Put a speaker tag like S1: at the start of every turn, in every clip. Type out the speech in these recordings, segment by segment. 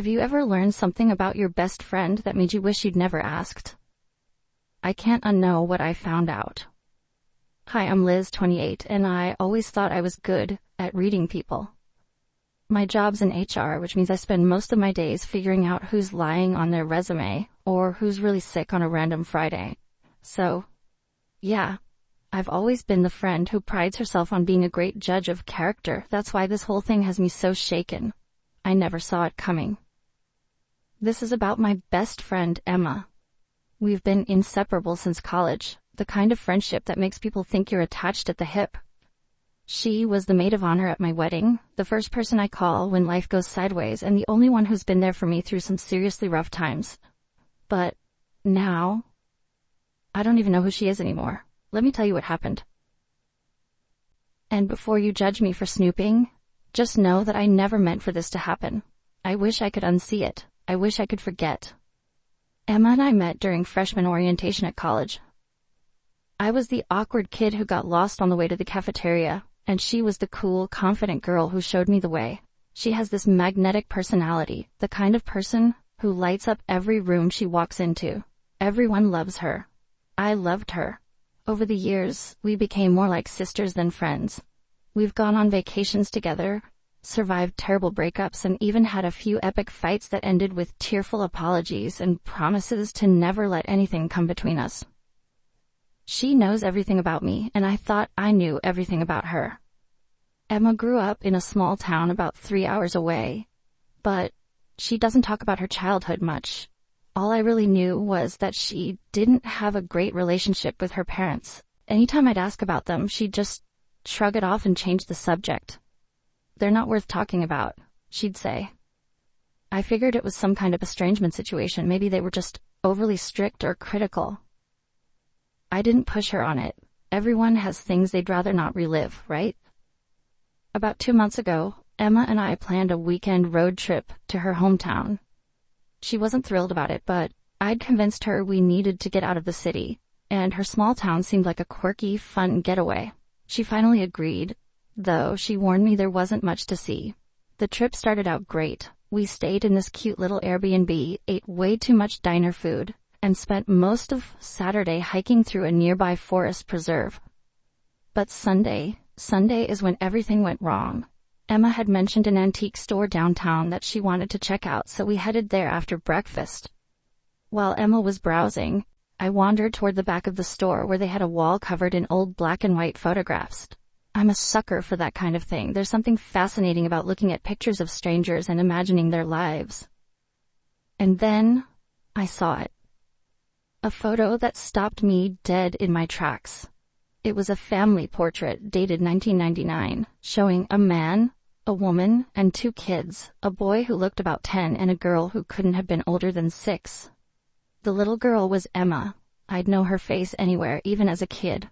S1: Have you ever learned something about your best friend that made you wish you'd never asked? I can't unknow what I found out. Hi, I'm Liz, 28, and I always thought I was good at reading people. My job's in HR, which means I spend most of my days figuring out who's lying on their resume or who's really sick on a random Friday. So, yeah, I've always been the friend who prides herself on being a great judge of character. That's why this whole thing has me so shaken. I never saw it coming. This is about my best friend, Emma. We've been inseparable since college, the kind of friendship that makes people think you're attached at the hip. She was the maid of honor at my wedding, the first person I call when life goes sideways, and the only one who's been there for me through some seriously rough times. But now, I don't even know who she is anymore. Let me tell you what happened. And before you judge me for snooping, just know that I never meant for this to happen. I wish I could unsee it. I wish I could forget. Emma and I met during freshman orientation at college. I was the awkward kid who got lost on the way to the cafeteria, and she was the cool, confident girl who showed me the way. She has this magnetic personality, the kind of person who lights up every room she walks into. Everyone loves her. I loved her. Over the years, we became more like sisters than friends. We've gone on vacations together, survived terrible breakups, and even had a few epic fights that ended with tearful apologies and promises to never let anything come between us. She knows everything about me, and I thought I knew everything about her. Emma grew up in a small town about 3 hours away, but she doesn't talk about her childhood much. All I really knew was that she didn't have a great relationship with her parents. Anytime I'd ask about them, she'd just shrug it off and change the subject. They're not worth talking about, she'd say. I figured it was some kind of estrangement situation. Maybe they were just overly strict or critical. I didn't push her on it. Everyone has things they'd rather not relive, right? About 2 months ago, Emma and I planned a weekend road trip to her hometown. She wasn't thrilled about it, but I'd convinced her we needed to get out of the city, and her small town seemed like a quirky, fun getaway. She finally agreed, though she warned me there wasn't much to see. The trip started out great. We stayed in this cute little Airbnb, ate way too much diner food, and spent most of Saturday hiking through a nearby forest preserve. But Sunday is when everything went wrong. Emma had mentioned an antique store downtown that she wanted to check out, so we headed there after breakfast. While Emma was browsing, I wandered toward the back of the store where they had a wall covered in old black and white photographs. I'm a sucker for that kind of thing. There's something fascinating about looking at pictures of strangers and imagining their lives. And then I saw it. A photo that stopped me dead in my tracks. It was a family portrait dated 1999, showing a man, a woman, and 2 kids, a boy who looked about 10 and a girl who couldn't have been older than 6. The little girl was Emma. I'd know her face anywhere, even as a kid.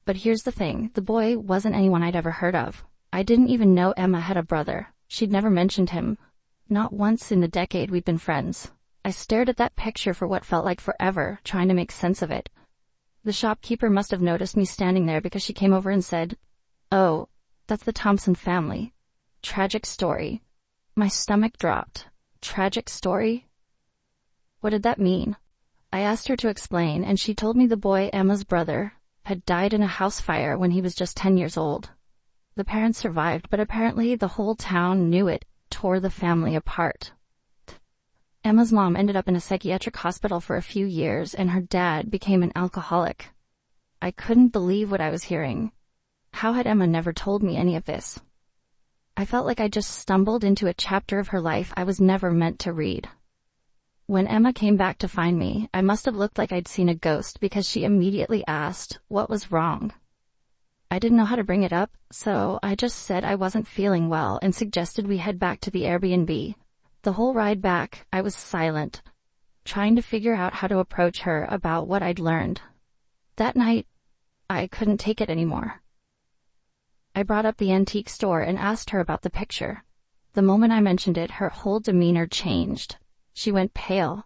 S1: But here's the thing, the boy wasn't anyone I'd ever heard of. I didn't even know Emma had a brother. She'd never mentioned him. Not once in the decade we'd been friends. I stared at that picture for what felt like forever, trying to make sense of it. The shopkeeper must have noticed me standing there because she came over and said, "Oh, that's the Thompson family. Tragic story." My stomach dropped. Tragic story? What did that mean? I asked her to explain, and she told me the boy, Emma's brother, had died in a house fire when he was just 10 years old. The parents survived, but apparently the whole town knew it, tore the family apart. Emma's mom ended up in a psychiatric hospital for a few years, and her dad became an alcoholic. I couldn't believe what I was hearing. How had Emma never told me any of this? I felt like I just stumbled into a chapter of her life I was never meant to read. When Emma came back to find me, I must have looked like I'd seen a ghost because she immediately asked what was wrong. I didn't know how to bring it up, so I just said I wasn't feeling well and suggested we head back to the Airbnb. The whole ride back, I was silent, trying to figure out how to approach her about what I'd learned. That night, I couldn't take it anymore. I brought up the antique store and asked her about the picture. The moment I mentioned it, her whole demeanor changed. She went pale,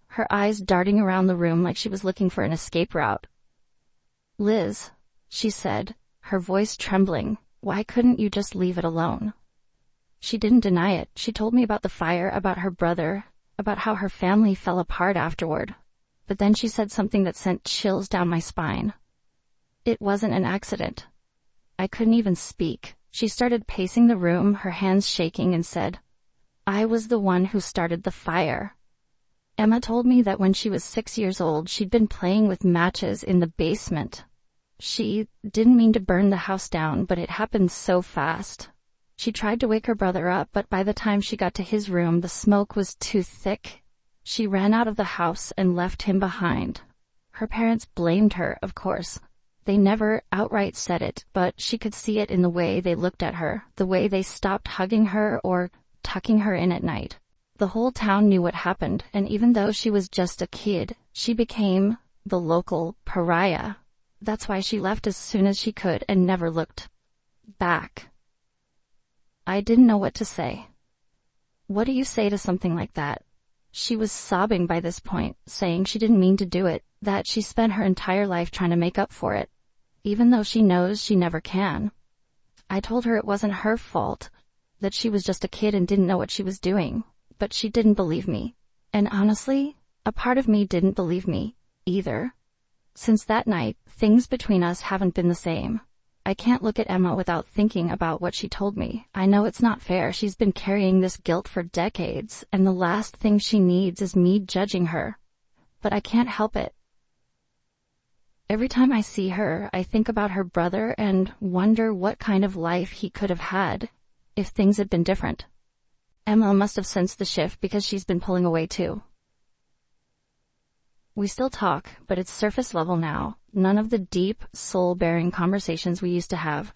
S1: her eyes darting around the room like she was looking for an escape route. "Liz," she said, her voice trembling, "why couldn't you just leave it alone?" She didn't deny it. She told me about the fire, about her brother, about how her family fell apart afterward. But then she said something that sent chills down my spine. It wasn't an accident. I couldn't even speak. She started pacing the room, her hands shaking, and said, "I was the one who started the fire." Emma told me that when she was 6 years old, she'd been playing with matches in the basement. She didn't mean to burn the house down, but it happened so fast. She tried to wake her brother up, but by the time she got to his room, the smoke was too thick. She ran out of the house and left him behind. Her parents blamed her, of course. They never outright said it, but she could see it in the way they looked at her, the way they stopped hugging her or tucking her in at night. The whole town knew what happened, and even though she was just a kid, she became the local pariah. That's why she left as soon as she could and never looked back. I didn't know what to say. What do you say to something like that? She was sobbing by this point, saying she didn't mean to do it, that she spent her entire life trying to make up for it, even though she knows she never can. I told her it wasn't her fault, that she was just a kid and didn't know what she was doing, but she didn't believe me. And honestly, a part of me didn't believe me, either. Since that night, things between us haven't been the same. I can't look at Emma without thinking about what she told me. I know it's not fair. She's been carrying this guilt for decades, and the last thing she needs is me judging her. But I can't help it. Every time I see her, I think about her brother and wonder what kind of life he could have had if things had been different. Emma must have sensed the shift because she's been pulling away too. We still talk, but it's surface level now. None of the deep, soul-bearing conversations we used to have.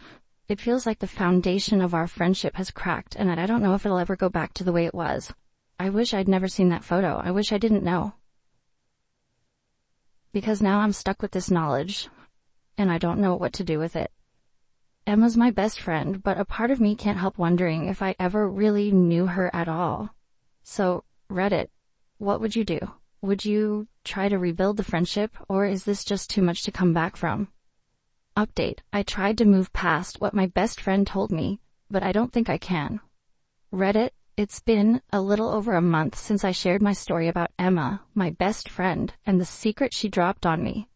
S1: It feels like the foundation of our friendship has cracked, and I don't know if it'll ever go back to the way it was. I wish I'd never seen that photo. I wish I didn't know. Because now I'm stuck with this knowledge, and I don't know what to do with it. Emma's my best friend, but a part of me can't help wondering if I ever really knew her at all. So, Reddit, what would you do? Would you try to rebuild the friendship, or is this just too much to come back from? Update: I tried to move past what my best friend told me, but I don't think I can. Reddit: it's been a little over a month since I shared my story about Emma, my best friend, and the secret she dropped on me.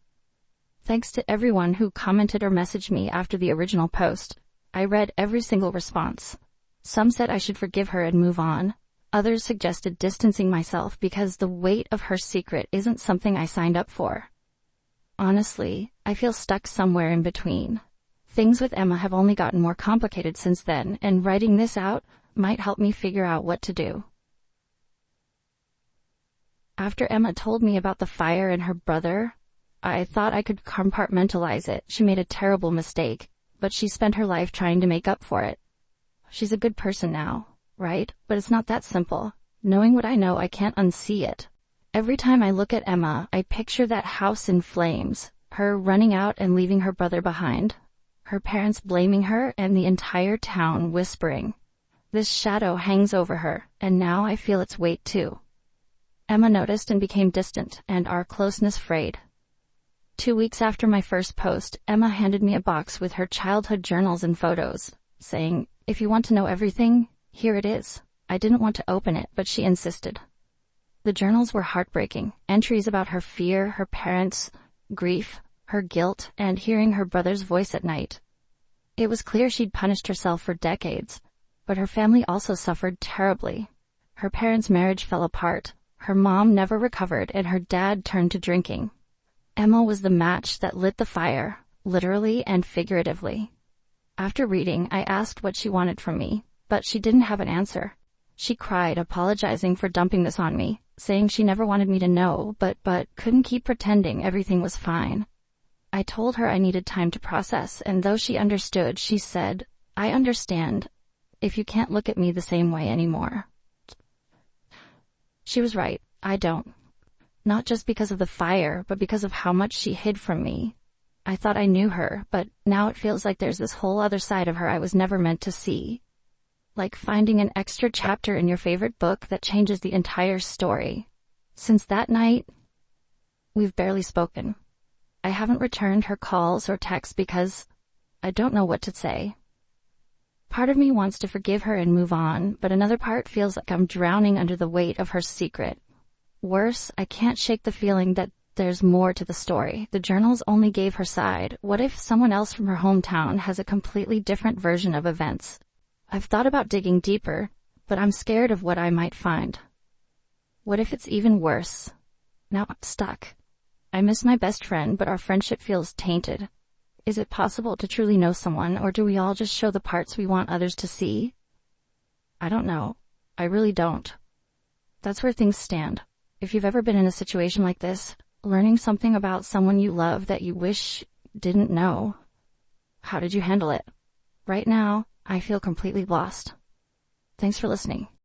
S1: Thanks to everyone who commented or messaged me after the original post. I read every single response. Some said I should forgive her and move on. Others suggested distancing myself because the weight of her secret isn't something I signed up for. Honestly, I feel stuck somewhere in between. Things with Emma have only gotten more complicated since then, and writing this out might help me figure out what to do. After Emma told me about the fire and her brother, I thought I could compartmentalize it. She made a terrible mistake, but she spent her life trying to make up for it. She's a good person now, right? But it's not that simple. Knowing what I know, I can't unsee it. Every time I look at Emma, I picture that house in flames, her running out and leaving her brother behind, her parents blaming her, and the entire town whispering. This shadow hangs over her, and now I feel its weight too. Emma noticed and became distant, and our closeness frayed. 2 weeks after my first post, Emma handed me a box with her childhood journals and photos, saying, "If you want to know everything, here it is." I didn't want to open it, but she insisted. The journals were heartbreaking, entries about her fear, her parents, grief, her guilt, and hearing her brother's voice at night. It was clear she'd punished herself for decades, but her family also suffered terribly. Her parents' marriage fell apart, her mom never recovered, and her dad turned to drinking. Emma was the match that lit the fire, literally and figuratively. After reading, I asked what she wanted from me, but she didn't have an answer. She cried, apologizing for dumping this on me, saying she never wanted me to know, but couldn't keep pretending everything was fine. I told her I needed time to process, and though she understood, she said, "I understand if you can't look at me the same way anymore." She was right, I don't. Not just because of the fire, but because of how much she hid from me. I thought I knew her, but now it feels like there's this whole other side of her I was never meant to see. Like finding an extra chapter in your favorite book that changes the entire story. Since that night, we've barely spoken. I haven't returned her calls or texts because I don't know what to say. Part of me wants to forgive her and move on, but another part feels like I'm drowning under the weight of her secret. Worse, I can't shake the feeling that there's more to the story. The journals only gave her side. What if someone else from her hometown has a completely different version of events? I've thought about digging deeper, but I'm scared of what I might find. What if it's even worse? Now I'm stuck. I miss my best friend, but our friendship feels tainted. Is it possible to truly know someone, or do we all just show the parts we want others to see? I don't know. I really don't. That's where things stand. If you've ever been in a situation like this, learning something about someone you love that you wish didn't know, how did you handle it? Right now, I feel completely lost. Thanks for listening.